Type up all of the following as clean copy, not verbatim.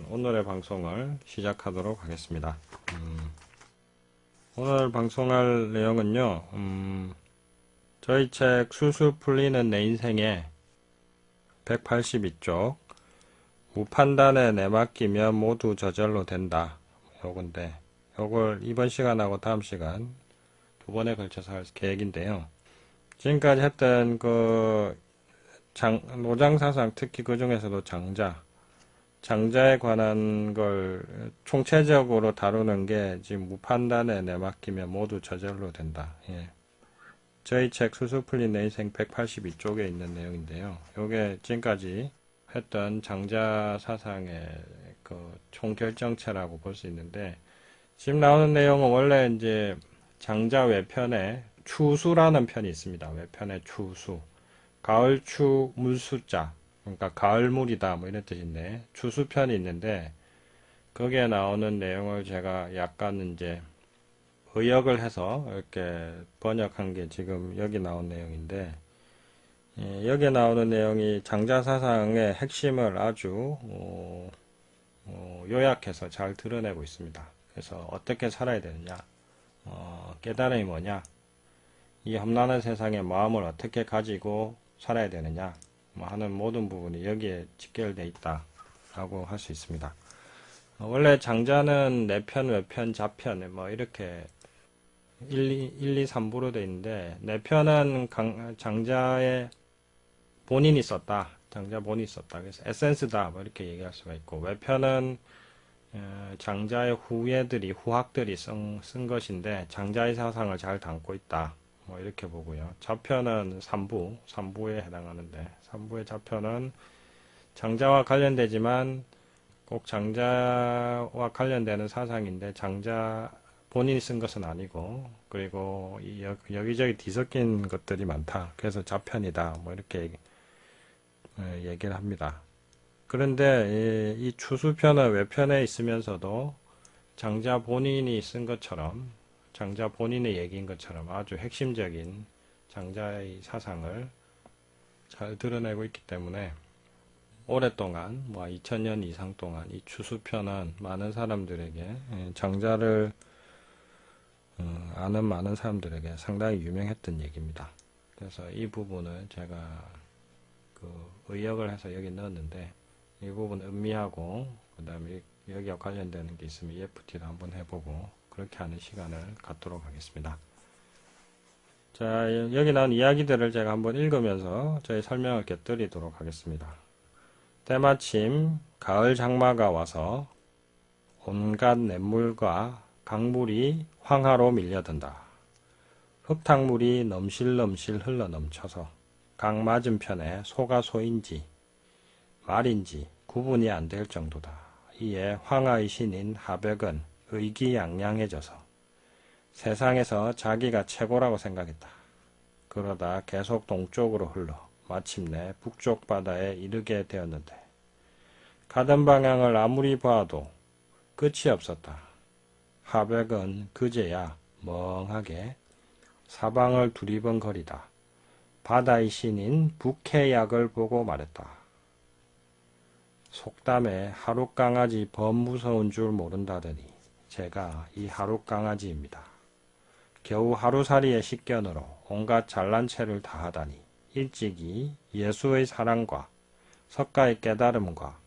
오늘의 방송을 시작하도록 하겠습니다. 오늘 방송할 내용은요, 저희 책 술술 풀리는 내 인생의 182쪽 무판단에 내맡기면 모두 저절로 된다. 요건데 요걸 이번 시간하고 다음 시간 두 번에 걸쳐서 할 계획인데요. 지금까지 했던 노장사상, 특히 그 중에서도 장자에 관한 걸 총체적으로 다루는 게 지금 무판단에 내맡기면 모두 저절로 된다. 예. 저희 책 술술 풀린 내 인생 182쪽에 있는 내용인데요. 요게 지금까지 했던 장자 사상의 그 총결정체라고 볼 수 있는데, 지금 나오는 내용은 원래 이제 장자 외편에 추수라는 편이 있습니다. 외편에 추수. 가을추 물수자. 그러니까 가을물이다 뭐 이런 뜻인데, 추수편이 있는데 거기에 나오는 내용을 제가 약간 이제 의역을 해서 이렇게 번역한 게 지금 여기 나온 내용인데, 여기 나오는 내용이 장자사상의 핵심을 아주 요약해서 잘 드러내고 있습니다. 그래서 어떻게 살아야 되느냐, 깨달음이 뭐냐, 이 험난한 세상에 마음을 어떻게 가지고 살아야 되느냐 뭐 하는 모든 부분이 여기에 직결되어 있다라고 할 수 있습니다. 원래 장자는 내편, 외편, 좌편 뭐 이렇게 1, 2, 3부로 되어 있는데, 내편은 장자의 본인이 썼다. 장자 본인이 썼다. 그래서 에센스다. 뭐 이렇게 얘기할 수가 있고, 외편은 장자의 후학들이 쓴 것인데 장자의 사상을 잘 담고 있다. 뭐 이렇게 보고요. 좌편은 3부에 해당하는데, 3부의 좌편은 장자와 관련되지만 꼭 장자와 관련되는 사상인데 장자 본인이 쓴 것은 아니고, 그리고 여기저기 뒤섞인 것들이 많다. 그래서 좌편이다. 뭐 이렇게 얘기를 합니다. 그런데 이 추수편은 외편에 있으면서도 장자 본인이 쓴 것처럼, 장자 본인의 얘기인 것처럼 아주 핵심적인 장자의 사상을 잘 드러내고 있기 때문에 오랫동안, 뭐 2000년 이상 동안 이 추수편은 많은 사람들에게, 장자를 아는 많은 사람들에게 상당히 유명했던 얘기입니다. 그래서 이 부분을 제가 의역을 해서 여기 넣었는데, 이 부분 음미하고 그 다음에 여기와 관련되는 게 있으면 EFT도 한번 해보고 그렇게 하는 시간을 갖도록 하겠습니다. 자, 여기 나온 이야기들을 제가 한번 읽으면서 저희 설명을 곁들이도록 하겠습니다. 때마침 가을 장마가 와서 온갖 냇물과 강물이 황하로 밀려든다. 흙탕물이 넘실넘실 흘러넘쳐서 강 맞은편에 소가 소인지 말인지 구분이 안 될 정도다. 이에 황하의 신인 하백은 의기양양해져서 세상에서 자기가 최고라고 생각했다. 그러다 계속 동쪽으로 흘러 마침내 북쪽 바다에 이르게 되었는데, 가던 방향을 아무리 봐도 끝이 없었다. 하백은 그제야 멍하게 사방을 두리번거리다 바다의 신인 북해약을 보고 말했다. 속담에 하룻강아지 범 무서운 줄 모른다더니 제가 이 하룻강아지입니다. 겨우 하루살이의 식견으로 온갖 잘난 체를 다하다니 일찍이 예수의 사랑과 석가의 깨달음과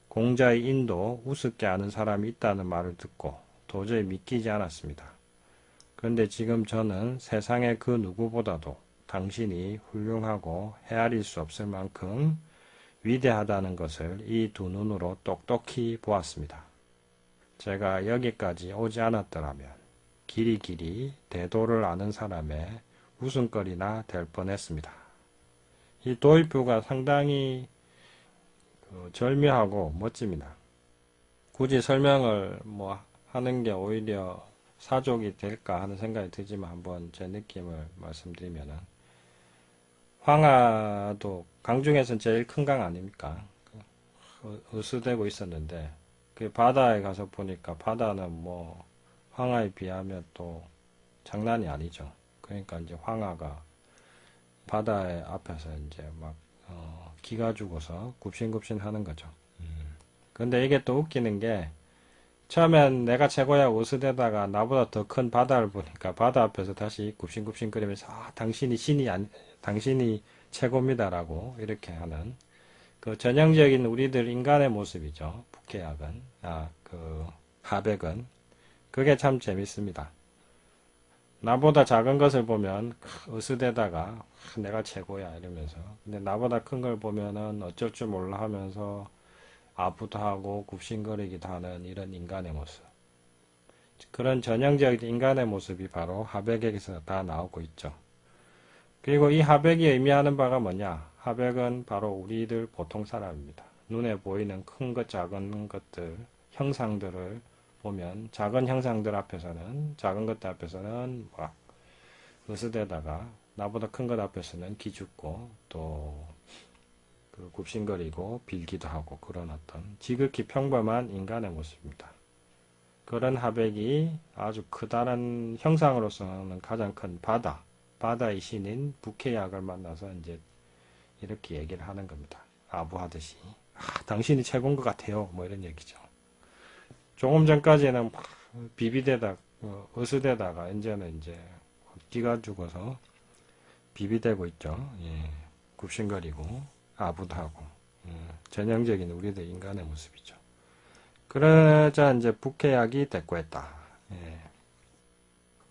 공자의 인도 우습게 아는 사람이 있다는 말을 듣고 도저히 믿기지 않았습니다. 그런데 지금 저는 세상의 그 누구보다도 당신이 훌륭하고 헤아릴 수 없을 만큼 위대하다는 것을 이 두 눈으로 똑똑히 보았습니다. 제가 여기까지 오지 않았더라면 길이길이 대도를 아는 사람의 웃음거리나 될 뻔했습니다. 이 도입부가 상당히 절묘하고 멋집니다. 굳이 설명을 하는 게 오히려 사족이 될까 하는 생각이 들지만 한번 제 느낌을 말씀드리면은, 황하도 강 중에서는 제일 큰 강 아닙니까? 으스대고 있었는데 그 바다에 가서 보니까 바다는 황하에 비하면 또 장난이 아니죠. 그러니까 이제 황하가 바다의 앞에서 이제 기가 죽어서 굽신굽신 하는 거죠. 근데 이게 또 웃기는 게 처음엔 내가 최고야 웃으대다가 나보다 더 큰 바다를 보니까 바다 앞에서 다시 굽신굽신거리면서 당신이 당신이 최고입니다라고 이렇게 하는 그 전형적인 우리들 인간의 모습이죠. 북해약은 그 하백은 그게 참 재밌습니다. 나보다 작은 것을 보면 으스대다가 내가 최고야 이러면서 근데 나보다 큰 걸 보면은 어쩔 줄 몰라 하면서 아부도 하고 굽신거리기도 하는 이런 인간의 모습. 그런 전형적인 인간의 모습이 바로 하백에서 다 나오고 있죠. 그리고 이 하백이 의미하는 바가 뭐냐? 하백은 바로 우리들 보통 사람입니다. 눈에 보이는 큰 것, 작은 것들, 형상들을 보면 작은 형상들 앞에서는 작은 것들 앞에서는 막 으스대다가 나보다 큰 것 앞에서는 기죽고 또 굽신거리고 빌기도 하고 그런 어떤 지극히 평범한 인간의 모습입니다. 그런 하백이 아주 크다란 형상으로서는 가장 큰 바다의 신인 북해약을 만나서 이제 이렇게 얘기를 하는 겁니다. 아부하듯이 당신이 최고인 것 같아요. 뭐 이런 얘기죠. 조금 전까지는 막 비비대다 으스대다가 이제는 이제 기가 죽어서 비비대고 있죠. 예, 굽신거리고 아부도 하고 전형적인 우리들 인간의 모습이죠. 그러자 이제 북해약이 대꾸했다. 예.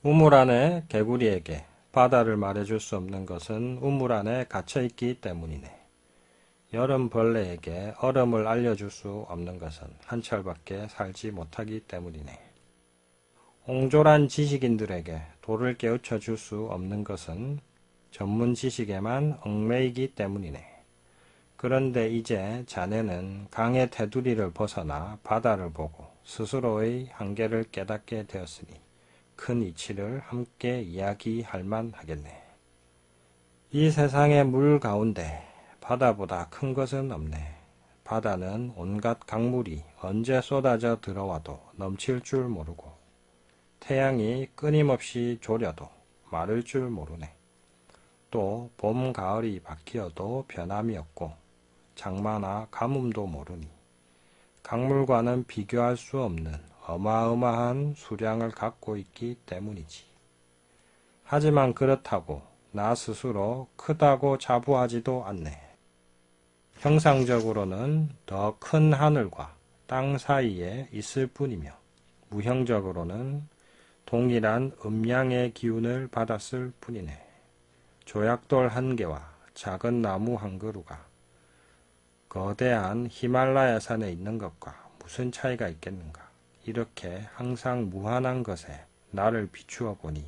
우물 안에 개구리에게 바다를 말해줄 수 없는 것은 우물 안에 갇혀있기 때문이네. 여름 벌레에게 얼음을 알려줄 수 없는 것은 한철밖에 살지 못하기 때문이네. 옹졸한 지식인들에게 돌을 깨우쳐 줄 수 없는 것은 전문 지식에만 얽매이기 때문이네. 그런데 이제 자네는 강의 테두리를 벗어나 바다를 보고 스스로의 한계를 깨닫게 되었으니 큰 이치를 함께 이야기할 만하겠네. 이 세상의 물 가운데 바다보다 큰 것은 없네. 바다는 온갖 강물이 언제 쏟아져 들어와도 넘칠 줄 모르고 태양이 끊임없이 졸여도 마를 줄 모르네. 또 봄, 가을이 바뀌어도 변함이 없고 장마나 가뭄도 모르니 강물과는 비교할 수 없는 어마어마한 수량을 갖고 있기 때문이지. 하지만 그렇다고 나 스스로 크다고 자부하지도 않네. 형상적으로는 더 큰 하늘과 땅 사이에 있을 뿐이며 무형적으로는 동일한 음양의 기운을 받았을 뿐이네. 조약돌 한 개와 작은 나무 한 그루가 거대한 히말라야 산에 있는 것과 무슨 차이가 있겠는가. 이렇게 항상 무한한 것에 나를 비추어 보니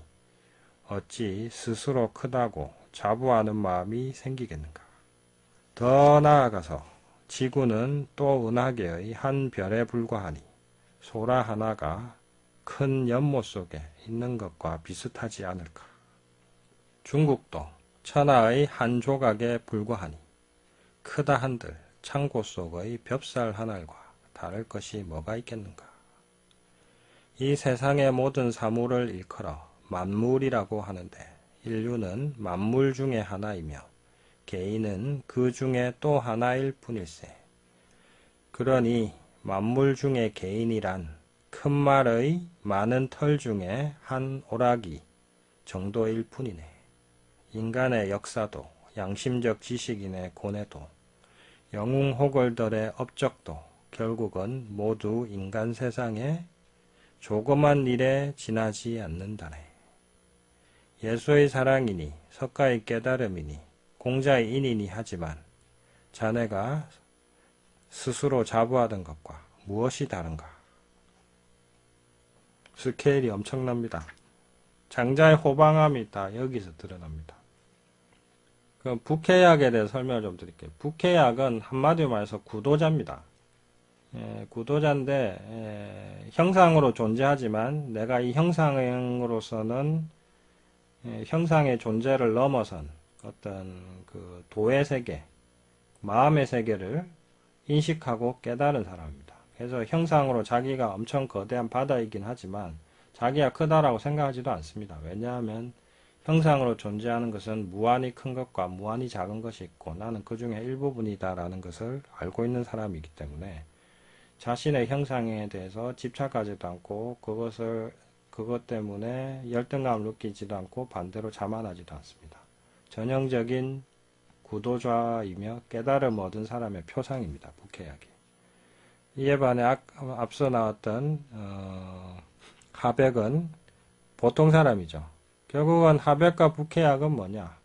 어찌 스스로 크다고 자부하는 마음이 생기겠는가. 더 나아가서 지구는 또 은하계의 한 별에 불과하니 소라 하나가 큰 연못 속에 있는 것과 비슷하지 않을까. 중국도 천하의 한 조각에 불과하니 크다 한들 창고 속의 벽살 하나과 다를 것이 뭐가 있겠는가. 이 세상의 모든 사물을 일컬어 만물이라고 하는데 인류는 만물 중에 하나이며 개인은 그 중에 또 하나일 뿐일세. 그러니 만물 중에 개인이란 큰 말의 많은 털 중에 한 오라기 정도일 뿐이네. 인간의 역사도 양심적 지식인의 고뇌도 영웅호걸들의 업적도 결국은 모두 인간 세상에 조그만 일에 지나지 않는다네. 예수의 사랑이니 석가의 깨달음이니 공자의 인이니 하지만 자네가 스스로 자부하던 것과 무엇이 다른가? 스케일이 엄청납니다. 장자의 호방함이 다 여기서 드러납니다. 그럼 북해약에 대해서 설명을 좀 드릴게요. 북해약은 한마디로 말해서 구도자입니다. 구도자인데 형상으로 존재하지만 내가 이 형상으로서는 형상의 존재를 넘어선 어떤 그 도의 세계, 마음의 세계를 인식하고 깨달은 사람입니다. 그래서 형상으로 자기가 엄청 거대한 바다이긴 하지만 자기가 크다라고 생각하지도 않습니다. 왜냐하면 형상으로 존재하는 것은 무한히 큰 것과 무한히 작은 것이 있고 나는 그 중에 일부분이다 라는 것을 알고 있는 사람이기 때문에 자신의 형상에 대해서 집착하지도 않고 그것 때문에 열등감을 느끼지도 않고 반대로 자만하지도 않습니다. 전형적인 구도좌이며 깨달음 얻은 사람의 표상입니다. 북해약이. 이에 반해 앞서 나왔던 하백은 보통 사람이죠. 결국은 하백과 북해약은 뭐냐?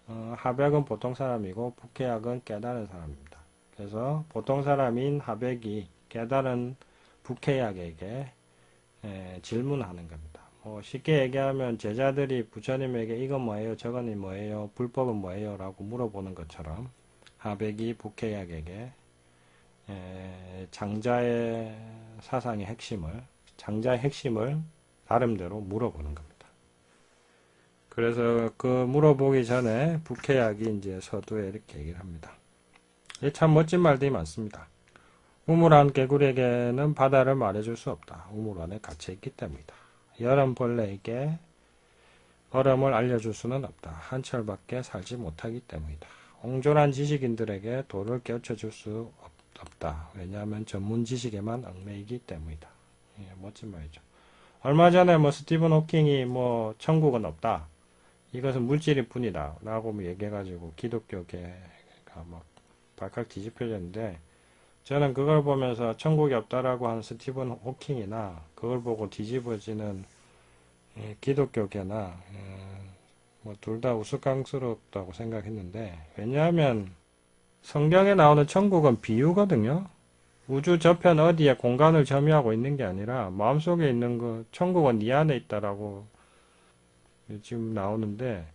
하백은 보통 사람이고 북해약은 깨달은 사람입니다. 그래서 보통 사람인 하백이 깨달은 북해약에게 질문하는 겁니다. 쉽게 얘기하면 제자들이 부처님에게 이건 뭐예요? 저건 뭐예요? 불법은 뭐예요? 라고 물어보는 것처럼 하백이 북해약에게 장자의 사상의 핵심을, 장자의 핵심을 나름대로 물어보는 겁니다. 그래서 그 물어보기 전에 북해약이 이제 서두에 이렇게 얘기를 합니다. 참 멋진 말들이 많습니다. 우물안 개구리에게는 바다를 말해줄 수 없다. 우물 안에 갇혀있기 때문이다. 여름벌레에게 얼음을 알려줄 수는 없다. 한철밖에 살지 못하기 때문이다. 옹졸한 지식인들에게 도를 깨우쳐줄 수 없다. 왜냐하면 전문 지식에만 얽매이기 때문이다. 예, 멋진 말이죠. 얼마 전에 스티븐 호킹이 천국은 없다. 이것은 물질일 뿐이다. 라고 얘기해가지고 기독교계가 막 발칵 뒤집혀졌는데, 저는 그걸 보면서 천국이 없다라고 하는 스티븐 호킹이나 그걸 보고 뒤집어지는 기독교계나 둘 다 우스꽝스럽다고 생각했는데, 왜냐하면 성경에 나오는 천국은 비유거든요. 우주 저편 어디에 공간을 점유하고 있는 게 아니라 마음속에 있는 그 천국은 네 안에 있다라고 지금 나오는데,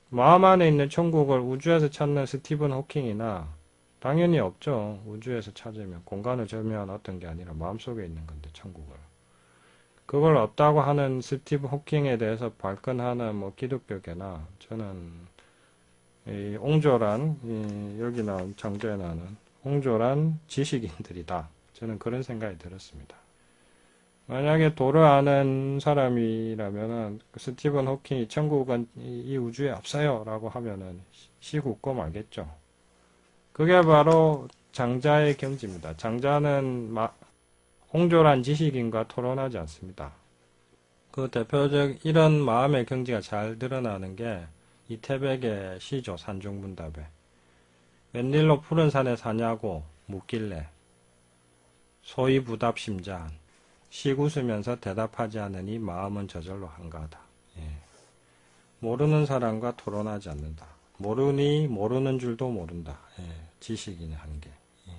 마음 안에 있는 천국을 우주에서 찾는 스티븐 호킹이나 당연히 없죠. 우주에서 찾으면 공간을 점유한 어떤 게 아니라 마음속에 있는 건데 천국을. 그걸 없다고 하는 스티븐 호킹에 대해서 발끈하는 기독교계나 저는 이 옹졸한 여기 나온 장자에 나오는 옹졸한 지식인들이다. 저는 그런 생각이 들었습니다. 만약에 도를 아는 사람이라면은 스티븐 호킹이 천국은 이 우주에 없어요 라고 하면은 시웃고 말겠죠. 그게 바로 장자의 경지입니다. 장자는 옹졸한 지식인과 토론하지 않습니다. 그 대표적 이런 마음의 경지가 잘 드러나는 게 이태백의 시죠. 산중문답에. 웬일로 푸른 산에 사냐고 묻길래 소위 부답심자한 시웃으면서 대답하지 않으니 마음은 저절로 한가하다. 예. 모르는 사람과 토론하지 않는다. 모르니 모르는 줄도 모른다. 예. 지식인의 한계. 예.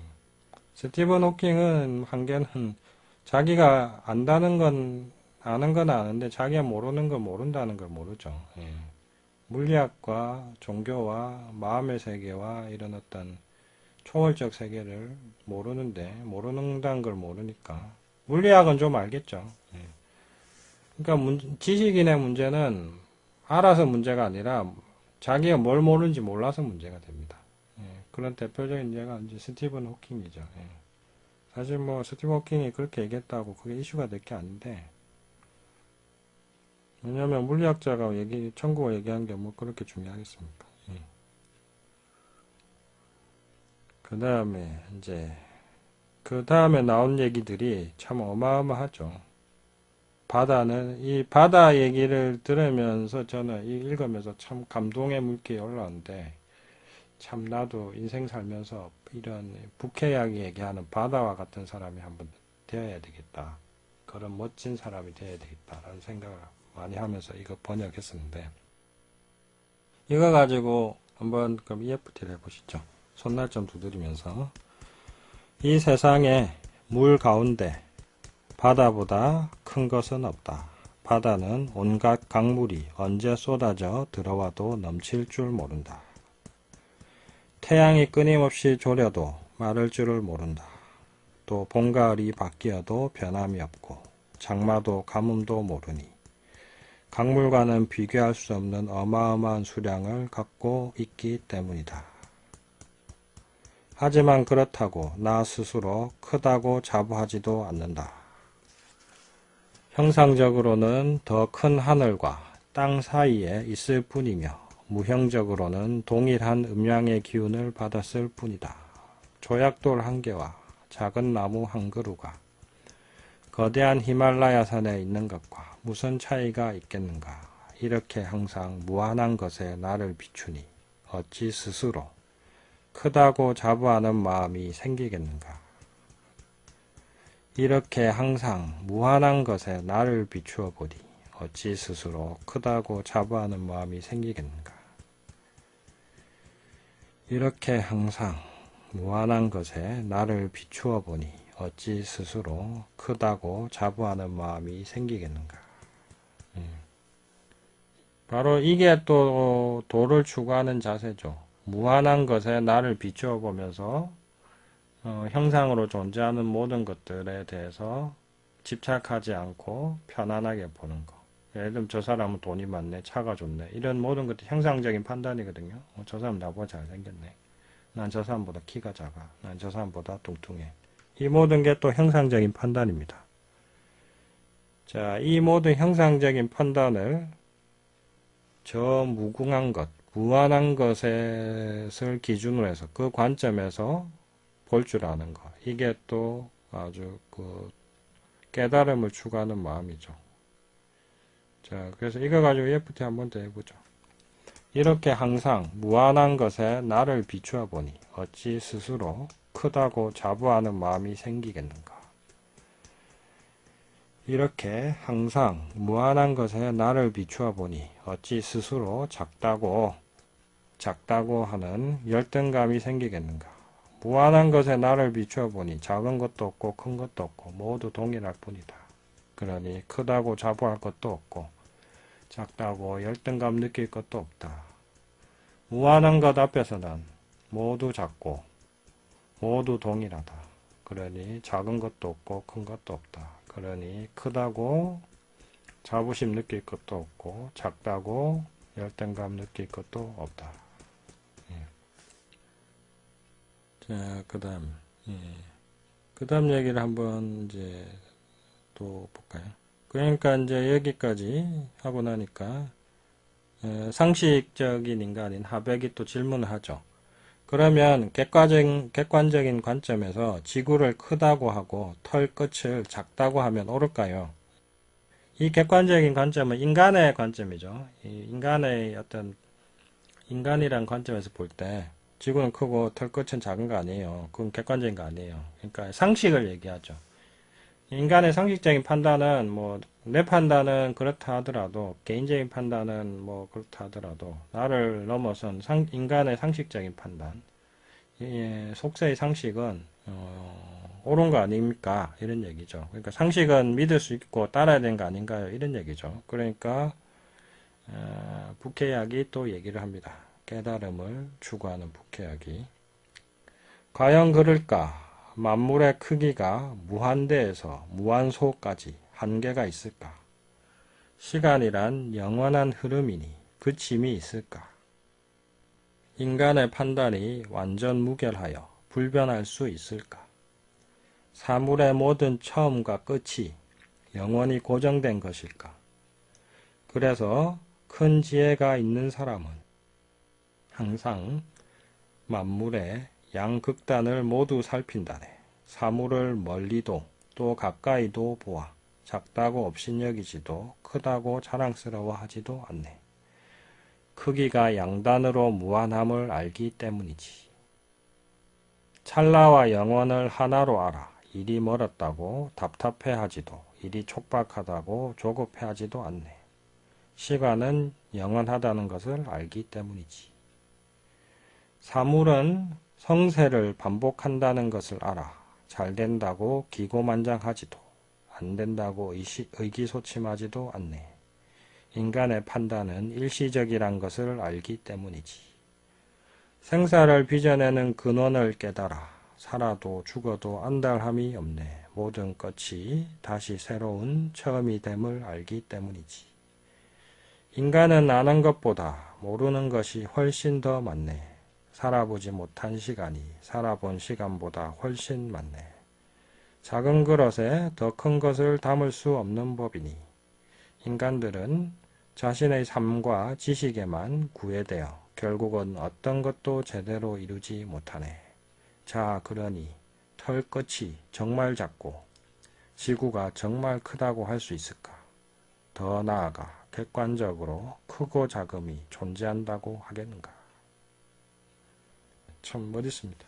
스티븐 호킹은 한계는 자기가 안다는 건 아는 건 아는데 자기가 모르는 건 모른다는 걸 모르죠. 예. 물리학과 종교와 마음의 세계와 이런 어떤 초월적 세계를 모르는데 모르는다는 걸 모르니까 물리학은 좀 알겠죠. 예. 그러니까 지식인의 문제는 알아서 문제가 아니라 자기가 뭘 모르는지 몰라서 문제가 됩니다. 예. 그런 대표적인 예가 이제 스티븐 호킹이죠. 예. 사실 스티븐 호킹이 그렇게 얘기했다고 그게 이슈가 될 게 아닌데, 왜냐면 물리학자가 천국을 얘기한 게 그렇게 중요하겠습니까? 예. 그 다음에 나온 얘기들이 참 어마어마하죠. 이 바다 얘기를 들으면서 저는 읽으면서 참 감동의 물결이 올라오는데, 참 나도 인생 살면서 이런 북해약이 얘기하는 바다와 같은 사람이 한번 되어야 되겠다. 그런 멋진 사람이 되어야 되겠다라는 생각을 많이 하면서 이거 번역했었는데, 이거 가지고 한번 그럼 EFT를 해보시죠. 손날 좀 두드리면서, 이 세상에 물 가운데 바다보다 큰 것은 없다. 바다는 온갖 강물이 언제 쏟아져 들어와도 넘칠 줄 모른다. 태양이 끊임없이 졸여도 마를 줄을 모른다. 또 봄, 가을이 바뀌어도 변함이 없고 장마도 가뭄도 모르니 강물과는 비교할 수 없는 어마어마한 수량을 갖고 있기 때문이다. 하지만 그렇다고 나 스스로 크다고 자부하지도 않는다. 형상적으로는 더 큰 하늘과 땅 사이에 있을 뿐이며 무형적으로는 동일한 음양의 기운을 받았을 뿐이다. 조약돌 한 개와 작은 나무 한 그루가 거대한 히말라야 산에 있는 것과 무슨 차이가 있겠는가. 이렇게 항상 무한한 것에 나를 비추니 어찌 스스로 크다고 자부하는 마음이 생기겠는가. 이렇게 항상 무한한 것에 나를 비추어 보니 어찌 스스로 크다고 자부하는 마음이 생기겠는가. 이렇게 항상 무한한 것에 나를 비추어 보니 어찌 스스로 크다고 자부하는 마음이 생기겠는가. 바로 이게 또 도를 추구하는 자세죠. 무한한 것에 나를 비추어 보면서 형상으로 존재하는 모든 것들에 대해서 집착하지 않고 편안하게 보는 거. 예를 들면 저 사람은 돈이 많네, 차가 좋네, 이런 모든 것도 형상적인 판단이거든요. 저 사람 나보다 잘생겼네, 난 저 사람보다 키가 작아, 난 저 사람보다 뚱뚱해. 이 모든 게 또 형상적인 판단입니다. 자, 이 모든 형상적인 판단을 저 무궁한 것, 무한한 것을 기준으로 해서 그 관점에서 볼 줄 아는 것. 이게 또 아주 그 깨달음을 추구하는 마음이죠. 자, 그래서 이거 가지고 EFT 한번 더 해보죠. 이렇게 항상 무한한 것에 나를 비추어 보니 어찌 스스로 크다고 자부하는 마음이 생기겠는가. 이렇게 항상 무한한 것에 나를 비추어 보니 어찌 스스로 작다고 하는 열등감이 생기겠는가. 무한한 것에 나를 비추어 보니 작은 것도 없고 큰 것도 없고 모두 동일할 뿐이다. 그러니 크다고 자부할 것도 없고 작다고 열등감 느낄 것도 없다. 무한한 것 앞에서는 모두 작고 모두 동일하다. 그러니 작은 것도 없고 큰 것도 없다. 그러니 크다고 자부심 느낄 것도 없고 작다고 열등감 느낄 것도 없다. 자, 그 다음 얘기를 한번 이제 또 볼까요? 그러니까 이제 여기까지 하고 나니까 상식적인 인간인 하백이 또 질문을 하죠. 그러면 객관적인 관점에서 지구를 크다고 하고 털 끝을 작다고 하면 옳을까요? 이 객관적인 관점은 인간의 관점이죠. 인간의 어떤 인간이란 관점에서 볼 때 지구는 크고 털 끝은 작은 거 아니에요. 그건 객관적인 거 아니에요. 그러니까 상식을 얘기하죠. 인간의 상식적인 판단은 뭐 내 판단은 그렇다 하더라도 개인적인 판단은 뭐 그렇다 하더라도 나를 넘어선 인간의 상식적인 판단, 속세의 상식은 옳은 거 아닙니까? 이런 얘기죠. 그러니까 상식은 믿을 수 있고 따라야 되는 거 아닌가요? 이런 얘기죠. 그러니까 부케약이 또 얘기를 합니다. 깨달음을 추구하는 부케약이 과연 그럴까? 만물의 크기가 무한대에서 무한소까지 한계가 있을까? 시간이란 영원한 흐름이니 그침이 있을까? 인간의 판단이 완전 무결하여 불변할 수 있을까? 사물의 모든 처음과 끝이 영원히 고정된 것일까? 그래서 큰 지혜가 있는 사람은 항상 만물의 양극단을 모두 살핀다네. 사물을 멀리도 또 가까이도 보아 작다고 업신여기지도 크다고 자랑스러워하지도 않네. 크기가 양단으로 무한함을 알기 때문이지. 찰나와 영원을 하나로 알아 일이 멀었다고 답답해하지도 일이 촉박하다고 조급해하지도 않네. 시간은 영원하다는 것을 알기 때문이지. 사물은 성세를 반복한다는 것을 알아 잘 된다고 기고만장하지도 안 된다고 의기소침하지도 않네. 인간의 판단은 일시적이란 것을 알기 때문이지. 생사를 빚어내는 근원을 깨달아 살아도 죽어도 안달함이 없네. 모든 끝이 다시 새로운 처음이 됨을 알기 때문이지. 인간은 아는 것보다 모르는 것이 훨씬 더 많네. 살아보지 못한 시간이 살아본 시간보다 훨씬 많네. 작은 그릇에 더 큰 것을 담을 수 없는 법이니 인간들은 자신의 삶과 지식에만 구애되어 결국은 어떤 것도 제대로 이루지 못하네. 자, 그러니 털끝이 정말 작고 지구가 정말 크다고 할 수 있을까? 더 나아가 객관적으로 크고 작음이 존재한다고 하겠는가? 참 멋있습니다.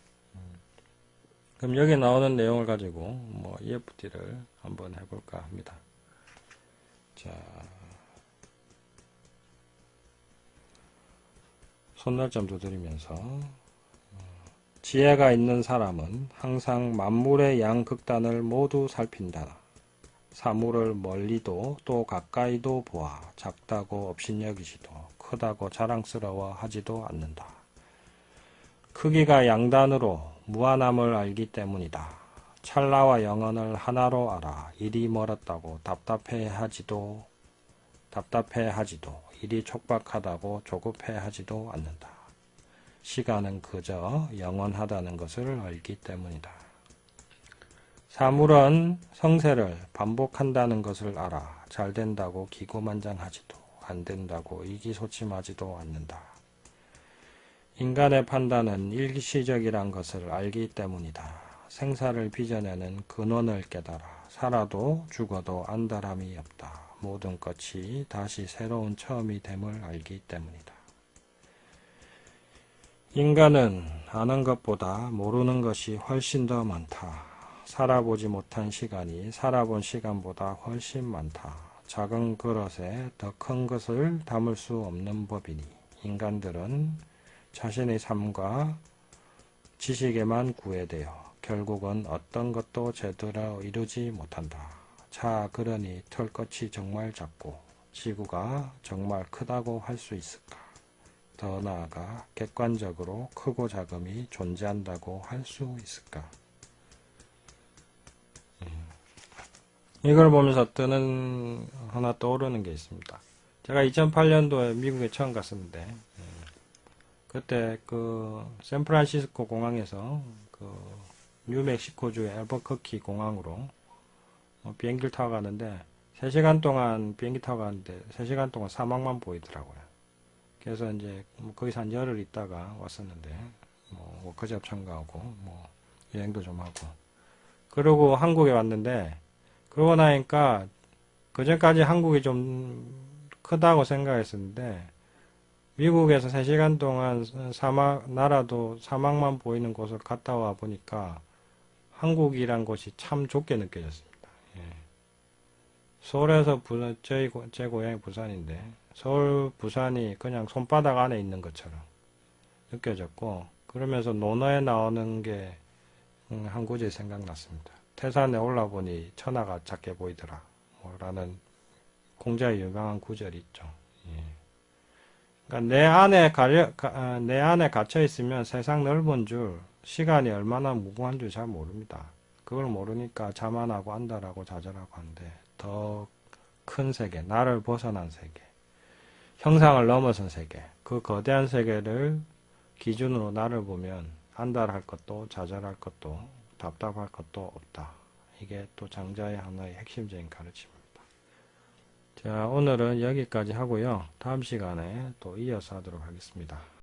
그럼 여기 나오는 내용을 가지고 뭐 EFT를 한번 해볼까 합니다. 자, 손날점 두드리면서 지혜가 있는 사람은 항상 만물의 양극단을 모두 살핀다. 사물을 멀리도 또 가까이도 보아 작다고 업신여기지도 크다고 자랑스러워 하지도 않는다. 크기가 양단으로 무한함을 알기 때문이다. 찰나와 영원을 하나로 알아 일이 멀었다고 답답해하지도 일이 촉박하다고 조급해하지도 않는다. 시간은 그저 영원하다는 것을 알기 때문이다. 사물은 성세를 반복한다는 것을 알아 잘 된다고 기고만장하지도 안 된다고 의기소침하지도 않는다. 인간의 판단은 일시적이란 것을 알기 때문이다. 생사를 빚어내는 근원을 깨달아 살아도 죽어도 안달함이 없다. 모든 것이 다시 새로운 처음이 됨을 알기 때문이다. 인간은 아는 것보다 모르는 것이 훨씬 더 많다. 살아보지 못한 시간이 살아본 시간보다 훨씬 많다. 작은 그릇에 더 큰 것을 담을 수 없는 법이니 인간들은 자신의 삶과 지식에만 구애되어 결국은 어떤 것도 제대로 이루지 못한다. 자, 그러니 털끝이 정말 작고 지구가 정말 크다고 할 수 있을까? 더 나아가 객관적으로 크고 작음이 존재한다고 할 수 있을까? 이걸 보면서 하나 떠오르는 게 있습니다. 제가 2008년도에 미국에 처음 갔었는데 그때 그 샌프란시스코 공항에서 그 뉴멕시코주의 앨버커키 공항으로 비행기를 타고 가는데 3시간 동안 비행기 타고 가는데 3시간 동안 사막만 보이더라고요. 그래서 이제 거기서 한 열흘 있다가 왔었는데 워크숍 참가하고 여행도 좀 하고 그러고 한국에 왔는데 그러고 나니까 그전까지 한국이 좀 크다고 생각했었는데 미국에서 3시간 동안 나라도 사막만 보이는 곳을 갔다 와 보니까 한국이란 곳이 참 좁게 느껴졌습니다. 예. 서울에서 제 고향이 부산인데 서울, 부산이 그냥 손바닥 안에 있는 것처럼 느껴졌고 그러면서 논어에 나오는 게 한 구절이 생각났습니다. 태산에 올라보니 천하가 작게 보이더라 라는 공자의 유명한 구절이 있죠. 예. 그러니까 내 안에 갇혀 있으면 세상 넓은 줄, 시간이 얼마나 무궁한 줄 잘 모릅니다. 그걸 모르니까 자만하고 안달하고 좌절하고 하는데 더 큰 세계, 나를 벗어난 세계, 형상을 넘어선 세계, 그 거대한 세계를 기준으로 나를 보면 안달할 것도 좌절할 것도 답답할 것도 없다. 이게 또 장자의 하나의 핵심적인 가르침입니다. 자, 오늘은 여기까지 하고요. 다음 시간에 또 이어서 하도록 하겠습니다.